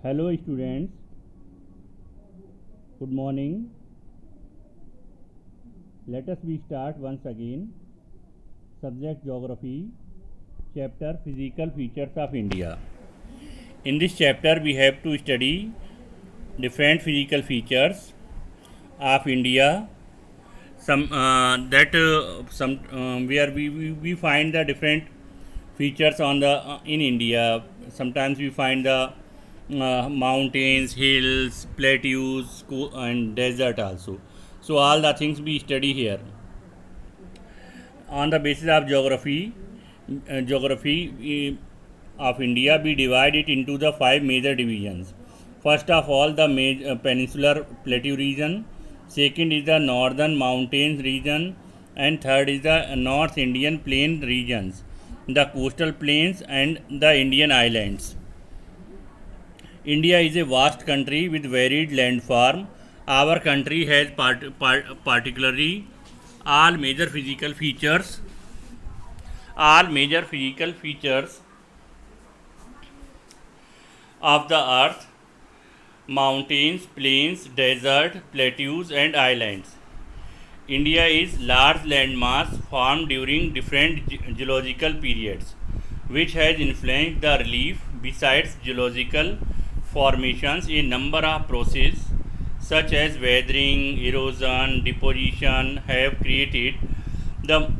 Hello students, good morning. Let us we start once again. Subject Geography, chapter Physical Features of India. In this chapter we have to study different physical features of India. Where we find the different features on the in India. Sometimes we find the mountains, hills, plateaus, and desert also. So all the things we study here on the basis of geography of India. We divide it into the five major divisions. First of all, the peninsular plateau region. Second is the northern mountains region, and third is the North Indian plain regions, the coastal plains, and the Indian islands. India is a vast country with varied landform. Our country has particularly all major physical features all major physical features of the earth: mountains, plains, desert, plateaus, and islands. India is large landmass formed during different geological periods, which has influenced the relief. Besides geological formations, a number of processes such as weathering, erosion, deposition have the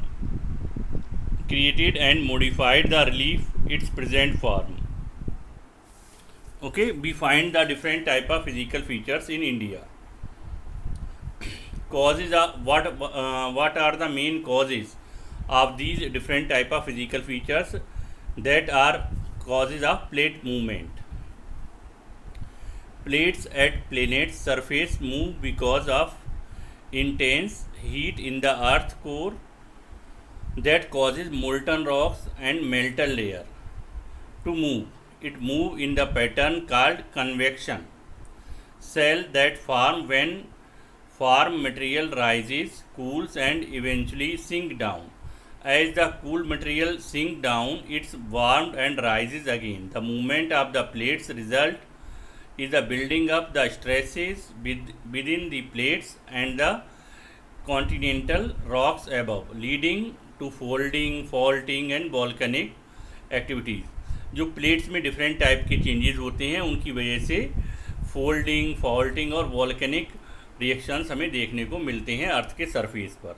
created and modified the relief its present form. Okay, we find the different type of physical features in India. Causes are what are the main causes of these different type of physical features? That are causes of plate movement. Plates at planet's surface move because of intense heat in the earth core that causes molten rocks and metal layer to move. It moves in the pattern called convection. Cells that form when form material rises, cools, and eventually sink down. As the cool material sinks down, it's warmed and rises again. The movement of the plates result is the building up the stresses within the plates and the continental rocks above, leading to folding, faulting, and volcanic activities. जो plates में different type के changes होते हैं उनकी वजह से folding, faulting और volcanic reactions हमें देखने को मिलते हैं अर्थ के सरफेस पर.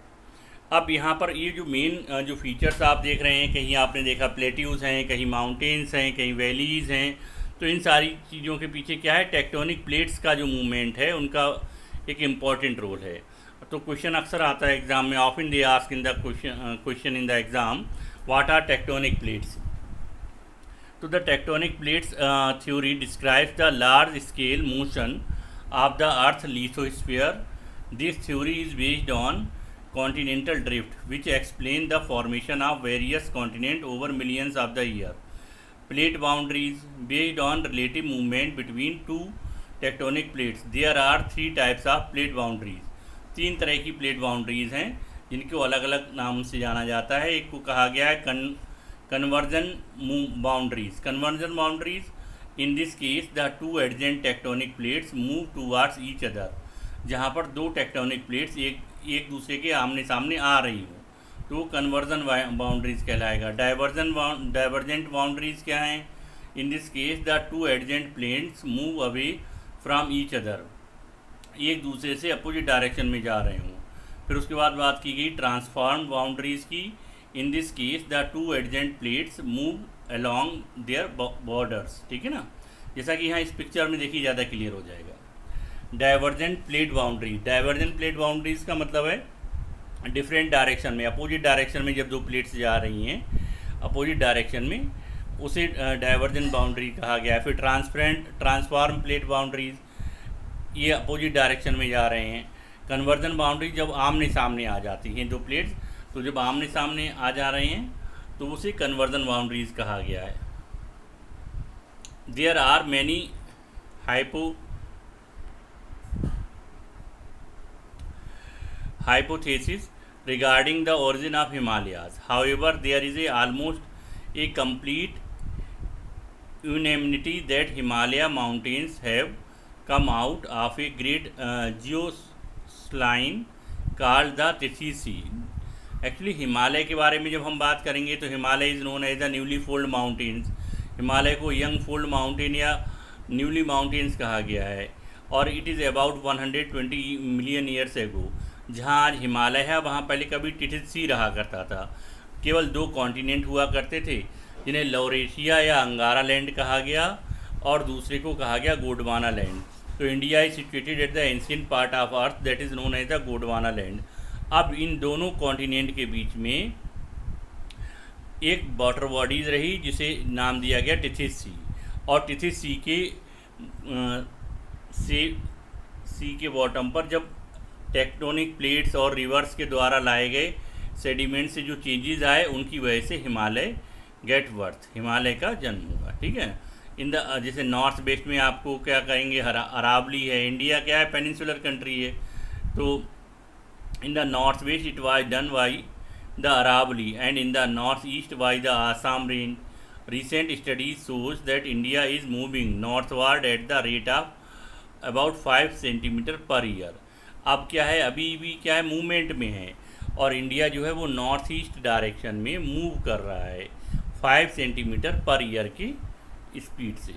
अब यहाँ पर ये जो मेन जो फीचर्स आप देख रहे हैं, कहीं आपने देखा प्लेट्यूज हैं, कहीं माउंटेन्स हैं, कहीं वैलीज़ हैं. तो इन सारी चीज़ों के पीछे क्या है? टेक्टोनिक प्लेट्स का जो मूवमेंट है उनका एक इम्पॉर्टेंट रोल है. तो क्वेश्चन अक्सर आता है एग्जाम में, often they ask in the question in the exam, what are tectonic plates. तो the tectonic plates theory describes the large scale motion of the Earth's lithosphere. This theory is based on continental drift, which explain the formation of various continents over millions of the year. Plate boundaries based on relative movement between two tectonic plates. There are three types of plate boundaries. तीन तरह की plate boundaries हैं जिनको अलग अलग नाम से जाना जाता है. एक को कहा गया है conversion boundaries. Conversion boundaries, in this case the two adjacent tectonic plates move towards each other. जहाँ पर दो टेक्टोनिक प्लेट्स एक दूसरे के आमने सामने आ रही हो तो कन्वर्जन बाउंड्रीज कहलाएगा. डाइवर्जेंट बाउंड्रीज क्या हैं? In this case the two adjacent plates move away from each other, एक दूसरे से अपोजिट डायरेक्शन में जा रहे हों. फिर उसके बाद बात की गई ट्रांसफॉर्म बाउंड्रीज की. In this case the two adjacent plates move along their borders. ठीक है ना, जैसा कि यहाँ इस पिक्चर में देखिए ज़्यादा क्लियर हो जाएगा. Divergent plate boundary. Divergent plate boundaries का मतलब है डिफरेंट डायरेक्शन में, अपोजिट डायरेक्शन में जब दो प्लेट्स जा रही हैं अपोजिट डायरेक्शन में, उसे डाइवर्जेंट बाउंड्री कहा गया है. फिर ट्रांसफॉर्म प्लेट बाउंड्रीज, ये अपोजिट डायरेक्शन में जा रहे हैं. कन्वर्जन बाउंड्री जब आमने सामने आ जाती हैं दो प्लेट्स, तो जब आमने सामने आ जा रहे हैं तो उसे कन्वर्जन बाउंड्रीज कहा गया है. There are many hypotheses regarding the origin of Himalayas. However, there is almost a complete unanimity that Himalaya mountains have come out of a great geosyncline called the Tithi Sea. Actually Himalaya के बारे में जब हम बात करेंगे तो Himalaya is known as the newly fold mountains. Himalaya को young fold mountain या न्यूली माउंटेन्स कहा गया है और it is about 120 million years ago. जहाँ आज हिमालय है वहाँ पहले कभी टिथित सी रहा करता था। केवल 2 कॉन्टिनेंट हुआ करते थे जिन्हें लौरेशिया या अंगारा लैंड कहा गया और दूसरे को कहा गया गोंडवाना लैंड। तो India is situated at the ancient part of earth that is known as the Gondwana land. अब इन दोनों कॉन्टिनेंट के बीच में एक वाटर बॉडीज रही जिसे नाम दिया गया टिथिस सी, और टिथिस सी के सी के बॉटम पर जब टेक्टोनिक प्लेट्स और रिवर्स के द्वारा लाए गए सेडिमेंट से जो चेंजेस आए उनकी वजह से हिमालय गेट बर्थ, हिमालय का जन्म हुआ। ठीक है। इन द जैसे नॉर्थ वेस्ट में आपको क्या कहेंगे, अरावली है। इंडिया क्या है, पेनिनसुलर कंट्री है। तो in the northwest it was done by the Aravalli and in the northeast by the Assam range. Recent studies shows that India is moving northward at the rate of about 5 centimeter per year. अब क्या है, अभी भी क्या है, movement में है और इंडिया जो है वो नॉर्थ ईस्ट डायरेक्शन में मूव कर रहा है 5 सेंटीमीटर पर ईयर की स्पीड से।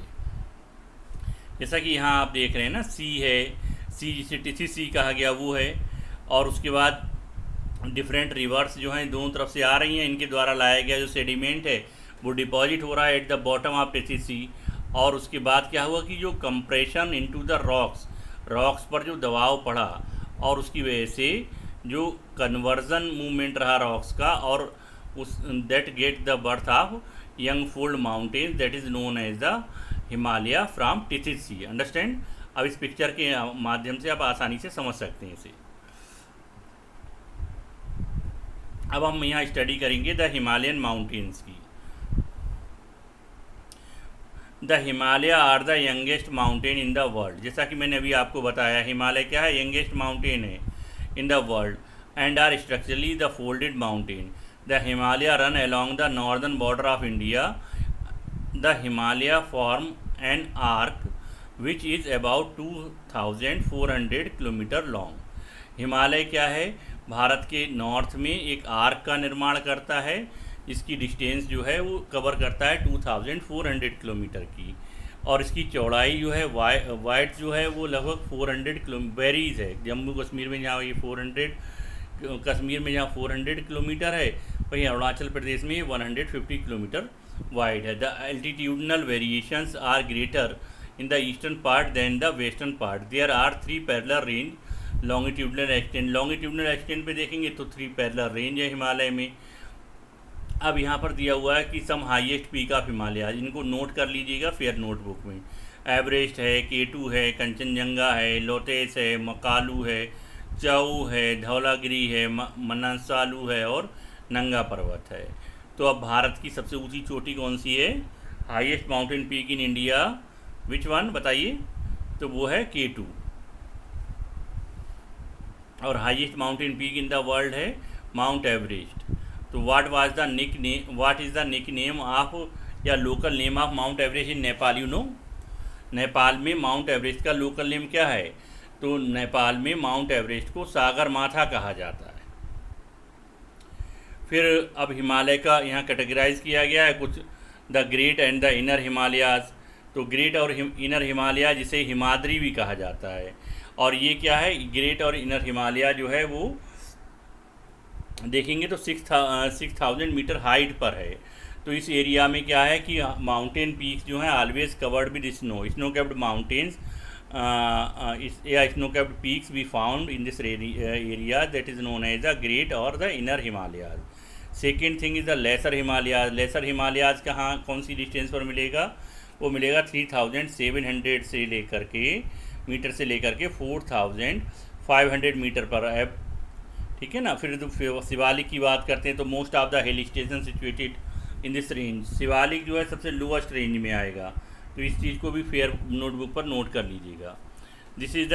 जैसा कि यहाँ आप देख रहे हैं ना, सी है, सी जिसे टिथी सी कहा गया वो है, और उसके बाद डिफरेंट रिवर्स जो हैं दोनों तरफ से आ रही हैं, इनके द्वारा लाया गया जो सेडिमेंट है वो डिपॉजिट हो रहा है एट द बॉटम ऑफ टिथी सी। और उसके बाद क्या हुआ कि जो कंप्रेशन इनटू द रॉक्स पर जो दबाव पड़ा और उसकी वजह से जो कन्वर्जन मूवमेंट रहा रॉक्स का, और उस that get the birth of young fold mountain that is known as the Himalaya from Tethys sea. Understand. अब इस पिक्चर के माध्यम से आप आसानी से समझ सकते हैं इसे। अब हम यहाँ स्टडी करेंगे द हिमालयन माउंटेन्स की। The Himalaya are the youngest mountain in the world. जैसा कि मैंने अभी आपको बताया, हिमालय क्या है, यंगेस्ट माउंटेन है in the world and are structurally the folded mountain. The Himalaya run along the northern border of India. The Himalaya form an arc which is about 2400 kilometre long. Himalaya क्या है, भारत के नॉर्थ में एक आर्क का निर्माण करता है जिसकी डिस्टेंस जो है वो कवर करता है 2400 किलोमीटर की, और इसकी चौड़ाई जो है वाइड जो है वो लगभग 400 किलोमीटर वेरीज है। जम्मू कश्मीर में जहाँ ये 400 किलोमीटर है, वहीं अरुणाचल प्रदेश में 150 किलोमीटर वाइड है। The altitudinal variations are greater in the eastern part than the western part. There are 3 parallel range longitudinal extend पे देखेंगे तो 3 पैरेलल रेंज है हिमालय में। अब यहाँ पर दिया हुआ है कि सम हाईएस्ट पीक ऑफ हिमालय, इनको नोट कर लीजिएगा फेयर नोटबुक में। एवरेस्ट है, K2 है, कंचनजंगा है, लोटेस है, मकालू है, चाऊ है, धौलागिरी है, मनसालू है और नंगा पर्वत है। तो अब भारत की सबसे ऊंची चोटी कौन सी है, highest mountain peak in India, which one बताइए? तो वो है K2। और highest mountain peak in the world है माउंट एवरेस्ट। तो what is the nickname of या local name of Mount Everest in Nepal? You know, Nepal में माउंट एवरेस्ट का लोकल नेम क्या है? तो नेपाल में माउंट एवरेस्ट को सागर माथा कहा जाता है। फिर अब हिमालय का यहाँ कैटेगराइज किया गया है कुछ, the great and the inner Himalayas. तो ग्रेट और इनर हिमालय जिसे हिमाद्री भी कहा जाता है, और ये क्या है, ग्रेट और इनर हिमालय जो है वो देखेंगे तो 6000 मीटर हाइट पर है। तो इस एरिया में क्या है कि माउंटेन पीक्स जो हैं always covered with snow capped mountains या स्नो कैप्ड पीक्स भी found in this area that is known as the great और the inner Himalayas. Second thing is the lesser Himalayas. Lesser Himalayas कहाँ कौन सी डिस्टेंस पर मिलेगा? वो मिलेगा 3700 से लेकर के मीटर से लेकर के 4500 मीटर पर है। ठीक है ना। फिर शिवालिक की बात करते हैं तो most of the hill station situated in this range. Shivalik जो है सबसे लोएस्ट रेंज में आएगा, तो इस चीज़ को भी फेयर नोटबुक पर नोट कर लीजिएगा। This is the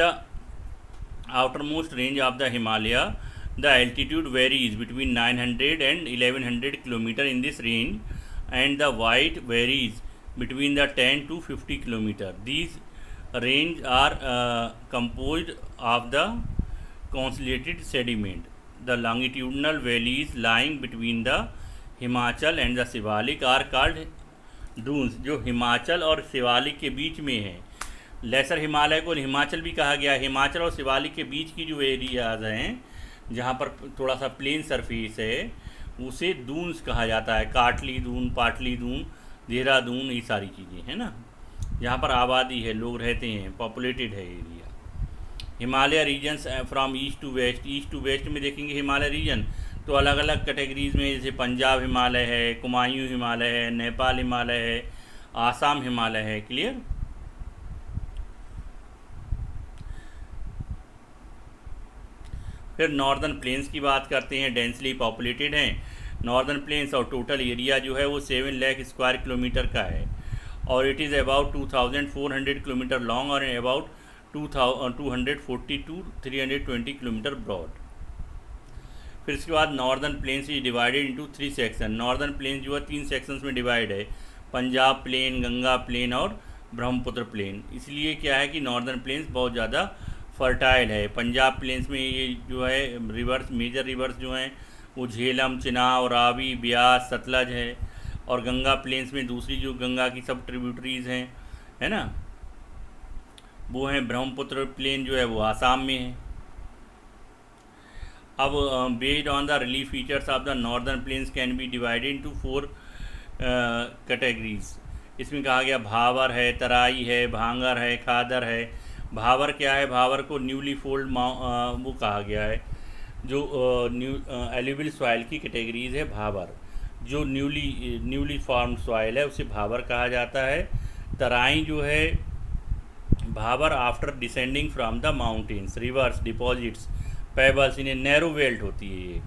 outer most range of the Himalaya. The altitude varies between 900 and 1100 kilometre in this range and the white varies between the 10 to 50 kilometer. These range are composed of the consolidated sediment. The longitudinal valleys lying between the Himachal and the Shivalik are called dunes. जो हिमाचल और शिवालिक के बीच में है, laser Himalaya को हिमाचल भी कहा गया है। हिमाचल और शिवालिक के बीच की जो एरियाज हैं जहाँ पर थोड़ा सा प्लेन सरफेस है उसे दून्स कहा जाता है। काटली दून, पाटली दून, देहरादून, ये सारी चीज़ें हैं ना, जहाँ पर आबादी है, लोग रहते हैं, पॉपुलेटेड है area. Himalaya regions from east to west. East to west में देखेंगे हिमालय रीजन तो अलग अलग कैटेगरीज में, जैसे पंजाब हिमालय है, कुमायूं हिमालय है, नेपाल हिमालय है, आसाम हिमालय है। क्लियर। फिर नॉर्दर्न प्लेन्स की बात करते हैं, डेंसली पॉपुलेटेड हैं नॉर्दर्न प्लेन्स, और टोटल एरिया जो है वो 7 लाख स्क्वायर किलोमीटर का है, और it is about 2400 kilometre long और अबाउट 240 टू 320 किलोमीटर ब्रॉड। फिर इसके बाद northern plains is divided into 3 section. Northern plains जो है 3 सेक्शंस में डिवाइड है, पंजाब प्लेन, गंगा प्लेन और ब्रह्मपुत्र प्लेन। इसलिए क्या है कि नॉर्दर्न प्लेन्स बहुत ज़्यादा फर्टाइल है। पंजाब प्लेन्स में ये जो है रिवर्स, मेजर रिवर्स जो हैं वो झेलम, चिनाब, रावी, ब्यास, सतलज है, और गंगा प्लेन्स में दूसरी जो गंगा की सब ट्रिब्यूटरीज हैं, है ना, वो हैं। ब्रह्मपुत्र प्लेन जो है वो आसाम में है। अब based on the relief features of the northern planes can be divided into 4 categories. इसमें कहा गया भावर है, तराई है, भांगर है, खादर है। भावर क्या है? भावर को न्यूली फोल्ड वो कहा गया है, जो एल्यूवियल सॉइल की कैटेगरीज है। भावर जो न्यूली फॉर्म्ड सॉइल है उसे भावर कहा जाता है। तराई जो है, Bhabar after descending from the mountains, rivers, deposits, pebbles in a narrow belt होती है ये।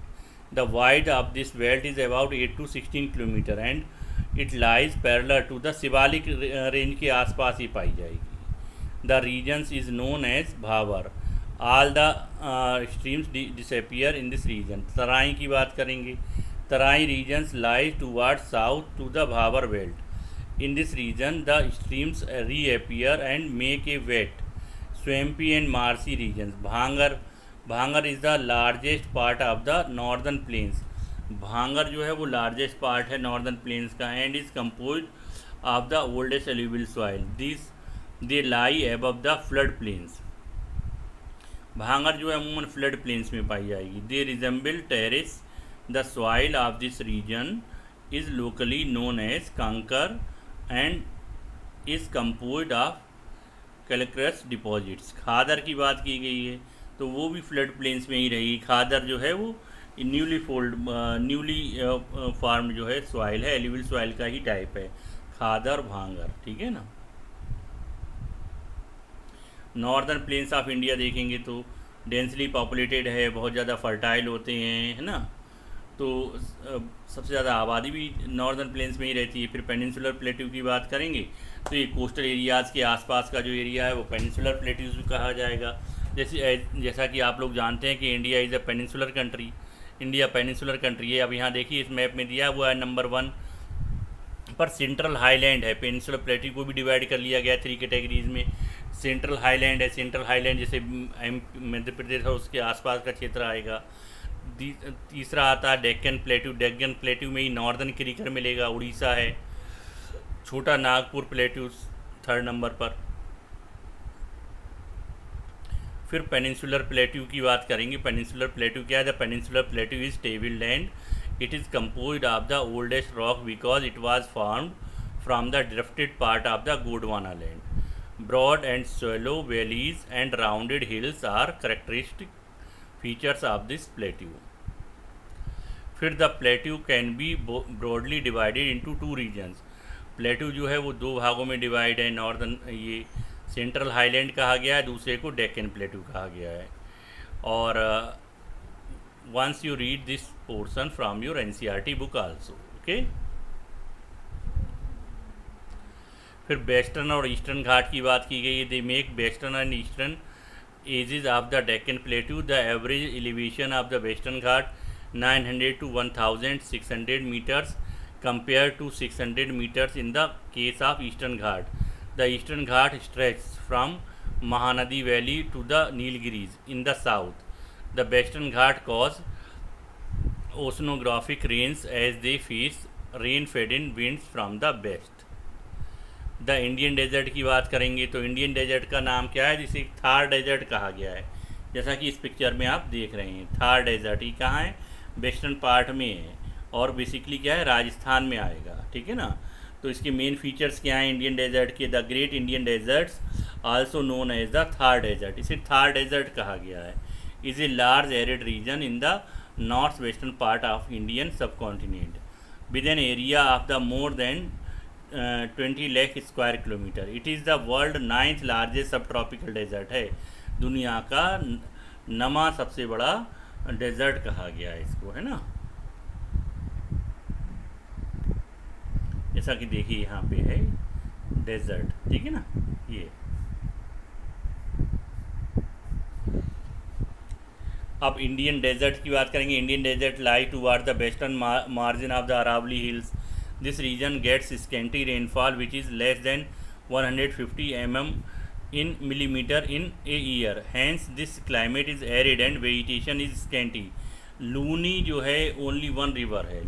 The wide of this belt is about 8 to 16 kilometre and it lies parallel to the Shivalik range के आसपास ही पाई जाएगी। The regions is known as Bhabar. All the streams disappear in this region. Terai की बात करेंगे, Terai regions lies toward south to the Bhabar belt. In this region the streams reappear and make a wet swampy and marshy regions. Bhangar is the largest part of the northern plains. Bhangar जो है वो largest part है northern plains का, and is compose of the oldest alluvial soil. This they lie above the flood plains. Bhangar जो है अमूमन flood plains में पाई जाएगी। They resemble terrace. The soil of this region is locally known as kankar and is compose of calcareous deposits. Khadar की बात की गई है तो वो भी फ्लड प्लेन्स में ही रही। खादर जो है वो न्यूली फॉर्म्ड जो है सॉइल है, एल्यूवियल सॉइल का ही टाइप है, खादर, भांगर। ठीक है ना। नॉर्दर्न प्लेन्स ऑफ इंडिया देखेंगे तो डेंसली पॉपुलेटेड है, बहुत ज़्यादा फर्टाइल होते हैं, है ना। तो सबसे ज़्यादा आबादी भी नॉर्दर्न प्लेन्स में ही रहती है। फिर पेनिनसुलर प्लेट्यू की बात करेंगे तो ये कोस्टल एरियाज़ के आसपास का जो एरिया है वो पेनिनसुलर प्लेट्यूज भी कहा जाएगा। जैसा कि आप लोग जानते हैं कि India is a peninsular country. India peninsular country है। अब यहाँ देखिए इस मैप में दिया हुआ है नंबर 1 पर सेंट्रल हाईलैंड है। पेनिनसुलर प्लेट्यू को भी डिवाइड कर लिया गया 3 कैटेगरीज में। सेंट्रल हाईलैंड है, सेंट्रल हाईलैंड जैसे मध्य प्रदेश और उसके आसपास का क्षेत्र आएगा। तीसरा आता है डेक्कन प्लेट्यू। डेक्कन प्लेट्यू में ही नॉर्दर्न क्रिकर मिलेगा, उड़ीसा है। छोटा नागपुर प्लेट्यू 3rd नंबर पर। फिर पेनिनसुलर प्लेट्यू की बात करेंगे। पेनिनसुलर प्लेट्यू क्या है? The peninsular plateau is table land. It is composed of the oldest rock because it was formed from the drifted part of the Gondwana land. Broad and shallow valleys and rounded hills are characteristic features of this plateau. फिर the plateau can be broadly divided into 2 regions. Plateau जो है वो 2 भागों में divide है। Northern ये central highland कहा गया है, दूसरे को डेक्कन प्लेट्यू कहा गया है। और once you read this portion from your NCERT book also. Okay. फिर वेस्टर्न और ईस्टर्न घाट की बात की गई है। They make western and eastern edges of the Deccan plateau. The average elevation of the western Ghat 900 to 1600 metres compared to 600 meters in the case of Eastern Ghat. The Eastern Ghat stretches from Mahanadi Valley to the Nilgiris in the south. The Western Ghat cause oceanographic rains as they face rain-fed winds from the west. The Indian desert की बात करेंगे तो Indian desert का नाम क्या है, जिसे Thar desert कहा गया है, जैसा कि इस पिक्चर में आप देख रहे हैं। थार डेजर्ट ये कहाँ है, वेस्टर्न पार्ट में है और बेसिकली क्या है, राजस्थान में आएगा, ठीक है ना। तो इसके मेन फीचर्स क्या हैं इंडियन डेजर्ट के, the great Indian deserts also known as the Thar desert, इसे थार डेजर्ट कहा गया है, is a large arid region in the north western part of Indian subcontinent with an area of the more than 20 lakh square kilometre. It is the world 9th largest subtropical desert है, दुनिया का नमा सबसे बड़ा desert कहा गया है इसको, है ना। जैसा कि देखिए यहाँ पे है डेजर्ट, ठीक है ना। ये अब इंडियन डेजर्ट की बात करेंगे। Indian desert lie toward the western margin of the Aravalli hills. This region gets scanty rainfall which is less than 150 millimeter in a year. Hence this climate is arid and vegetation is scanty. Luni जो है only one river है,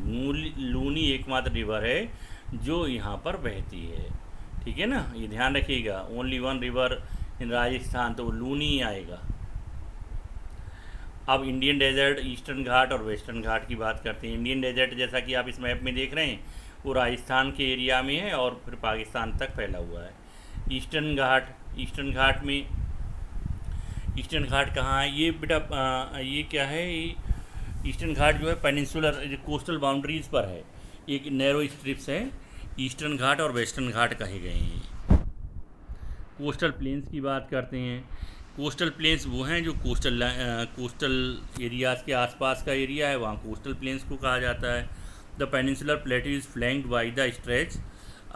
लूनी एकमात्र river है जो यहाँ पर बहती है, ठीक है ना, ये ध्यान रखिएगा। Only one river in Rajasthan, तो लूनी ही आएगा। अब इंडियन डेजर्ट, ईस्टर्न घाट और वेस्टर्न घाट की बात करते हैं। इंडियन डेजर्ट जैसा कि आप इस मैप में देख रहे हैं वो राजस्थान के एरिया में है और फिर पाकिस्तान तक फैला हुआ है। ईस्टर्न घाट, ईस्टर्न घाट में, ईस्टर्न घाट कहाँ है ये बेटा, ये क्या है, ईस्टर्न घाट जो है पेनिनसुलर कोस्टल बाउंड्रीज पर है, एक नैरो स्ट्रिप्स है, ईस्टर्न घाट और वेस्टर्न घाट कहे गए हैं। कोस्टल प्लेन्स की बात करते हैं। कोस्टल प्लेन्स वो हैं जो कोस्टल एरियाज़ के आसपास का एरिया है, वहाँ कोस्टल प्लेन्स को कहा जाता है। The peninsular plateau is flanked by the stretch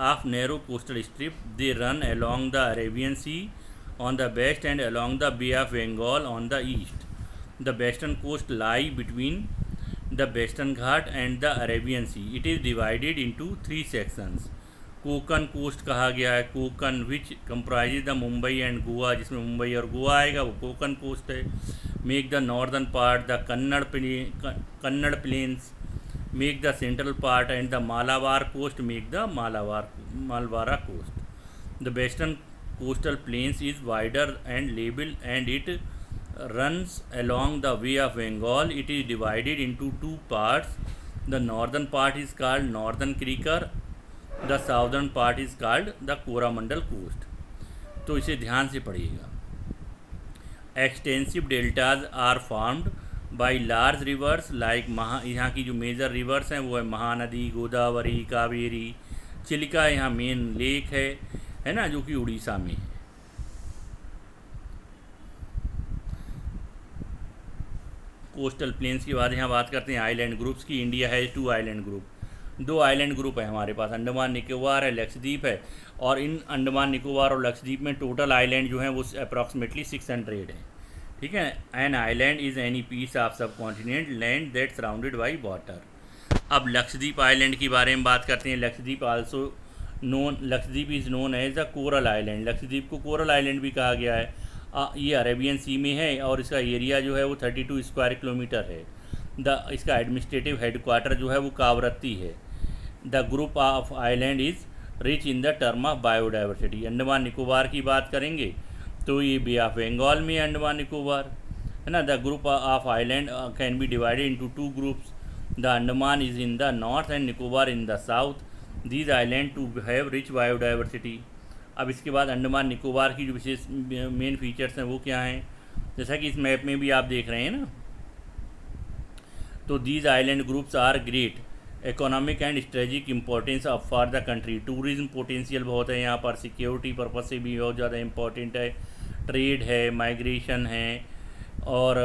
of narrow coastal strip. They run along the Arabian Sea on the west and along the Bay of Bengal on the east. The western coast lie between the Western Ghat and the Arabian Sea. It is divided into 3 sections. Konkan coast कहा गया है, Konkan which comprises the Mumbai and Goa, जिसमें मुंबई और गोवा आएगा वो Konkan coast है। Make the northern part the Kannada plains, make the central part, and the Malabar coast make the Malwara coast. The western coastal plains is wider and level and it runs along the Bay of Bengal. It is divided into 2 parts. The northern part is called Northern Creeker. The southern part is called the Coromandel coast. तो इसे ध्यान से पढ़िएगा। Extensive deltas are formed by large reverse like यहाँ की जो major rivers हैं वो है महानदी, गोदावरी, कावेरी, चिलिका यहाँ मेन लेक है ना, जो कि उड़ीसा में है। कोस्टल प्लेन्स की बाद यहाँ बात करते हैं आइलैंड ग्रुप्स की। इंडिया है 2 आइलैंड ग्रुप, 2 आइलैंड ग्रुप है हमारे पास, अंडमान निकोबार है, लक्षद्वीप है। और इन अंडमान निकोबार और लक्षद्वीप में टोटल आइलैंड जो हैं वो अप्रॉक्सीमेटली 600 हैं, ठीक है। An island is any piece of subcontinent land that surrounded by water. अब लक्षद्वीप आइलैंड के बारे में बात करते हैं। Lakshadweep also known, Lakshadweep is known as the coral island. Lakshadweep को कोरल आइलैंड भी कहा गया है। ये अरेबियन सी में है और इसका एरिया जो है वो 32 स्क्वायर किलोमीटर है। इसका एडमिनिस्ट्रेटिव हेडक्वार्टर जो है वो कावरत्ती है। The group of island is rich in the term of biodiversity. Andaman Nicobar की बात करेंगे तो ये बे ऑफ बंगाल में अंडमान निकोबार है ना। The group of island can be divided into 2 groups. The Andaman is in the north and Nicobar in the south. These island too have rich biodiversity. अब इसके बाद अंडमान निकोबार की जो विशेष मेन फीचर्स हैं वो क्या हैं, जैसा कि इस मैप में भी आप देख रहे हैं ना। तो these island groups are great economic and strategic importance of for the country. Tourism potential बहुत है यहाँ पर, सिक्योरिटी पर्पज से भी बहुत ज़्यादा इम्पोर्टेंट है, ट्रेड है, माइग्रेशन है और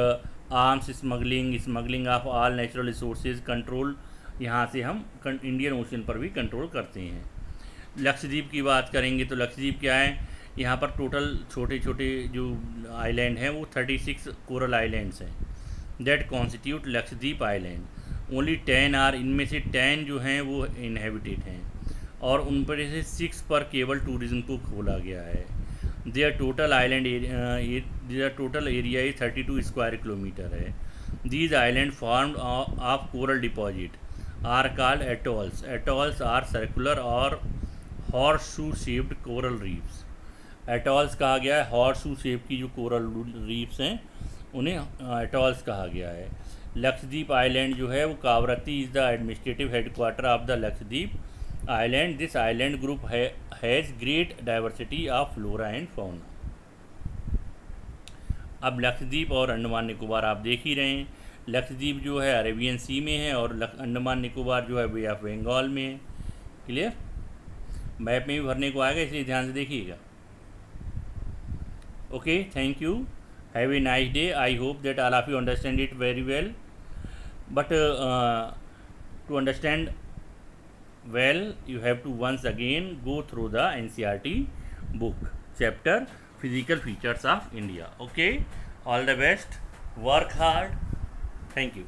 arms smuggling of all natural resources control, यहाँ से हम इंडियन ओशन पर भी कंट्रोल करते हैं। लक्षद्वीप की बात करेंगे तो लक्षद्वीप क्या है, यहाँ पर टोटल छोटे छोटे जो आइलैंड हैं वो 36 कोरल आइलैंड्स हैं that constitute Lakshadweep island. Only 10 are, इनमें से 10 जो हैं वो इनहेबिटेड हैं, और उन पर से 6 पर केवल टूरिज्म को खोला गया है। Their total area is 32 square kilometre है। These island formed of coral deposit are called atolls. Atolls are circular और horseshoe shaped coral reefs. Atolls कहा गया है, हॉर्स शू शेप की जो कोरल रीफ्स हैं उन्हें एटॉल्स कहा गया है। लक्षद्वीप आइलैंड जो है वो Kavaratti is the administrative headquarter of the Lakshadweep island. This island group has great diversity of flora and fauna. अब लक्षद्वीप और अंडमान निकोबार आप देख ही रहे हैं। लक्षद्वीप जो है अरेबियन सी में है और अंडमान निकोबार जो है बे ऑफ बंगाल में है। क्लियर? मैप में भी भरने को आएगा, इसलिए ध्यान से देखिएगा। Okay, thank you, have a nice day. I hope that all of you understand it very well, but to understand well you have to once again go through the NCERT book chapter physical features of India. Okay, all the best, work hard, thank you.